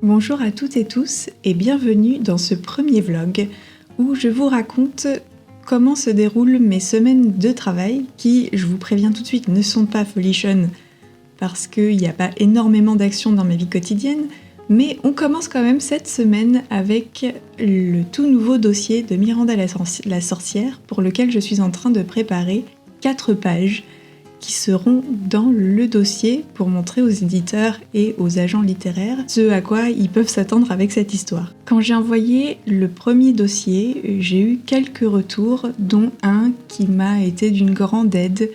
Bonjour à toutes et tous et bienvenue dans ce premier vlog où je vous raconte comment se déroulent mes semaines de travail qui, je vous préviens tout de suite, ne sont pas folichonnes parce qu'il n'y a pas énormément d'actions dans ma vie quotidienne, mais on commence quand même cette semaine avec le tout nouveau dossier de Miranda la sorcière pour lequel je suis en train de préparer 4 pages qui seront dans le dossier pour montrer aux éditeurs et aux agents littéraires ce à quoi ils peuvent s'attendre avec cette histoire. Quand j'ai envoyé le premier dossier, j'ai eu quelques retours, dont un qui m'a été d'une grande aide,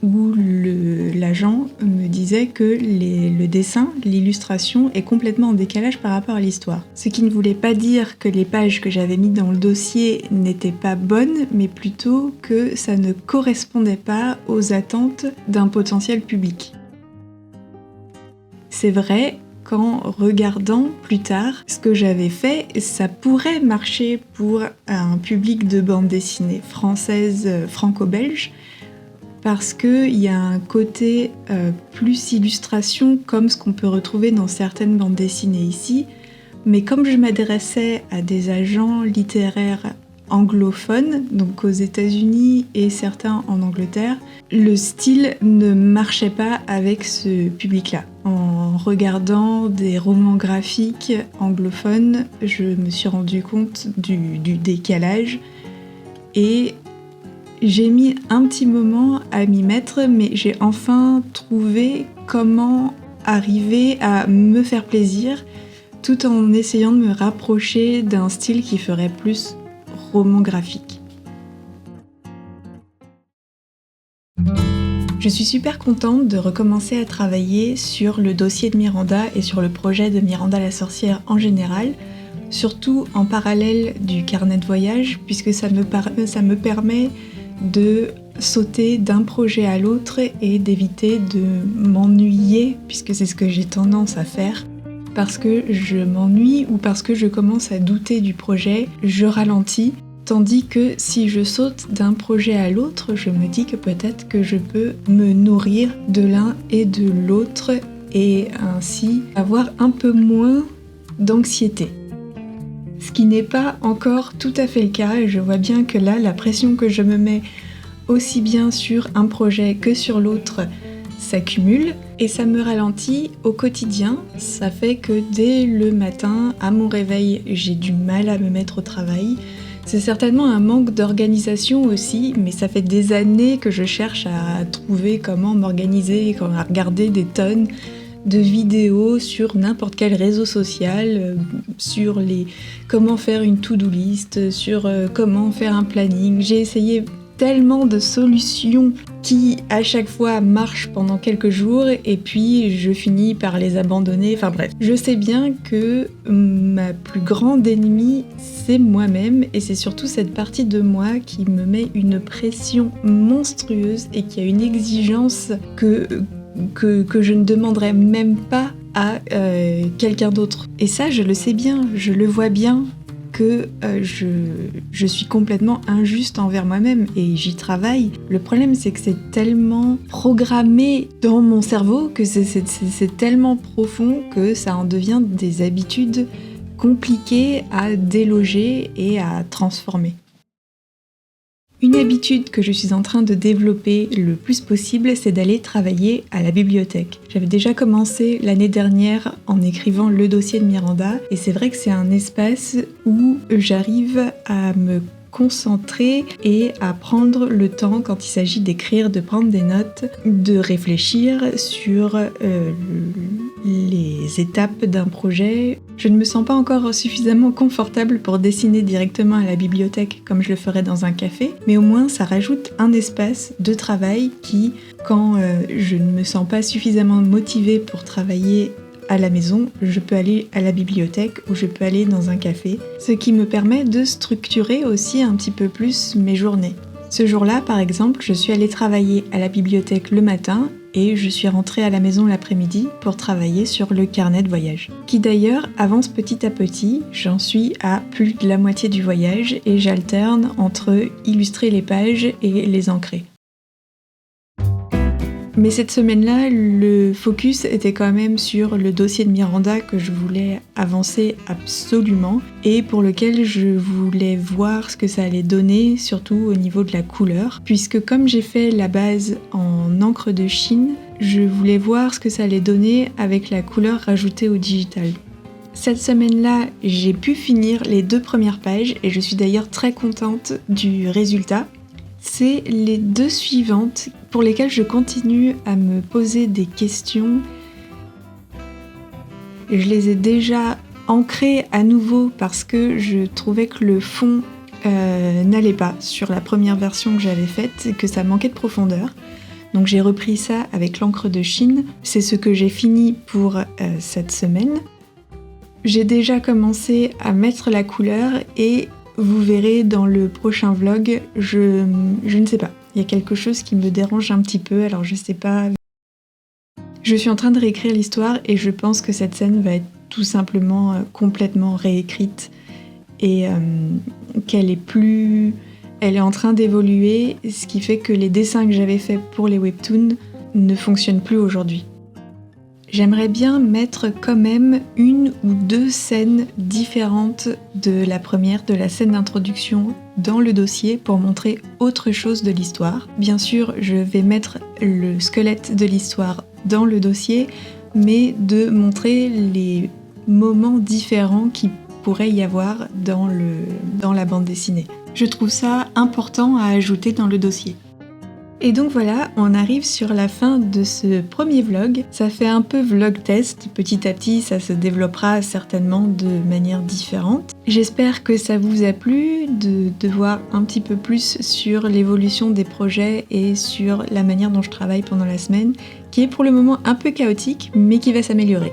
où l'agent me disait que le dessin, l'illustration est complètement en décalage par rapport à l'histoire. Ce qui ne voulait pas dire que les pages que j'avais mises dans le dossier n'étaient pas bonnes, mais plutôt que ça ne correspondait pas aux attentes d'un potentiel public. C'est vrai qu'en regardant plus tard ce que j'avais fait, ça pourrait marcher pour un public de bande dessinée française franco-belge, parce qu'il y a un côté plus illustration comme ce qu'on peut retrouver dans certaines bandes dessinées ici, mais comme je m'adressais à des agents littéraires anglophones, donc aux États-Unis et certains en Angleterre, le style ne marchait pas avec ce public-là. En regardant des romans graphiques anglophones, je me suis rendu compte du décalage et j'ai mis un petit moment à m'y mettre, mais j'ai enfin trouvé comment arriver à me faire plaisir tout en essayant de me rapprocher d'un style qui ferait plus roman graphique. Je suis super contente de recommencer à travailler sur le dossier de Miranda et sur le projet de Miranda la sorcière en général, surtout en parallèle du carnet de voyage, puisque ça me permet de sauter d'un projet à l'autre et d'éviter de m'ennuyer, puisque c'est ce que j'ai tendance à faire. Parce que je m'ennuie ou parce que je commence à douter du projet, je ralentis, tandis que si je saute d'un projet à l'autre, je me dis que peut-être que je peux me nourrir de l'un et de l'autre et ainsi avoir un peu moins d'anxiété. Ce qui n'est pas encore tout à fait le cas, et je vois bien que là, la pression que je me mets aussi bien sur un projet que sur l'autre s'accumule, et ça me ralentit au quotidien. Ça fait que dès le matin, à mon réveil, j'ai du mal à me mettre au travail. C'est certainement un manque d'organisation aussi, mais ça fait des années que je cherche à trouver comment m'organiser, à regarder des tonnes de vidéos sur n'importe quel réseau social, sur comment faire une to-do list, sur comment faire un planning. J'ai essayé tellement de solutions qui à chaque fois marchent pendant quelques jours et puis je finis par les abandonner. Enfin bref, je sais bien que ma plus grande ennemie c'est moi-même, et c'est surtout cette partie de moi qui me met une pression monstrueuse et qui a une exigence que je ne demanderais même pas à quelqu'un d'autre. Et ça, je le sais bien, je le vois bien que je suis complètement injuste envers moi-même et j'y travaille. Le problème, c'est que c'est tellement programmé dans mon cerveau, que c'est tellement profond que ça en devient des habitudes compliquées à déloger et à transformer. Une habitude que je suis en train de développer le plus possible, c'est d'aller travailler à la bibliothèque. J'avais déjà commencé l'année dernière en écrivant le dossier de Miranda, et c'est vrai que c'est un espace où j'arrive à me concentrer et à prendre le temps quand il s'agit d'écrire, de prendre des notes, de réfléchir sur les étapes d'un projet. Je ne me sens pas encore suffisamment confortable pour dessiner directement à la bibliothèque comme je le ferais dans un café, mais au moins ça rajoute un espace de travail qui, quand je ne me sens pas suffisamment motivée pour travailler à la maison, je peux aller à la bibliothèque ou je peux aller dans un café, ce qui me permet de structurer aussi un petit peu plus mes journées. Ce jour-là, par exemple, je suis allée travailler à la bibliothèque le matin et je suis rentrée à la maison l'après-midi pour travailler sur le carnet de voyage, qui d'ailleurs avance petit à petit. J'en suis à plus de la moitié du voyage et j'alterne entre illustrer les pages et les ancrer. Mais cette semaine-là, le focus était quand même sur le dossier de Miranda que je voulais avancer absolument et pour lequel je voulais voir ce que ça allait donner, surtout au niveau de la couleur. Puisque comme j'ai fait la base en encre de Chine, je voulais voir ce que ça allait donner avec la couleur rajoutée au digital. Cette semaine-là, j'ai pu finir les 2 premières pages et je suis d'ailleurs très contente du résultat. C'est les 2 suivantes pour lesquelles je continue à me poser des questions. Je les ai déjà ancrées à nouveau parce que je trouvais que le fond n'allait pas sur la première version que j'avais faite et que ça manquait de profondeur. Donc j'ai repris ça avec l'encre de Chine. C'est ce que j'ai fini pour cette semaine. J'ai déjà commencé à mettre la couleur et vous verrez dans le prochain vlog, je ne sais pas. Il y a quelque chose qui me dérange un petit peu, alors je sais pas. Je suis en train de réécrire l'histoire et je pense que cette scène va être tout simplement complètement réécrite et qu'elle est plus... Elle est en train d'évoluer, ce qui fait que les dessins que j'avais faits pour les webtoons ne fonctionnent plus aujourd'hui. J'aimerais bien mettre quand même 1 ou 2 scènes différentes de la première, de la scène d'introduction dans le dossier pour montrer autre chose de l'histoire. Bien sûr, je vais mettre le squelette de l'histoire dans le dossier, mais de montrer les moments différents qu'il pourrait y avoir dans la bande dessinée. Je trouve ça important à ajouter dans le dossier. Et donc voilà, on arrive sur la fin de ce premier vlog. Ça fait un peu vlog test, petit à petit ça se développera certainement de manière différente. J'espère que ça vous a plu de voir un petit peu plus sur l'évolution des projets et sur la manière dont je travaille pendant la semaine, qui est pour le moment un peu chaotique, mais qui va s'améliorer.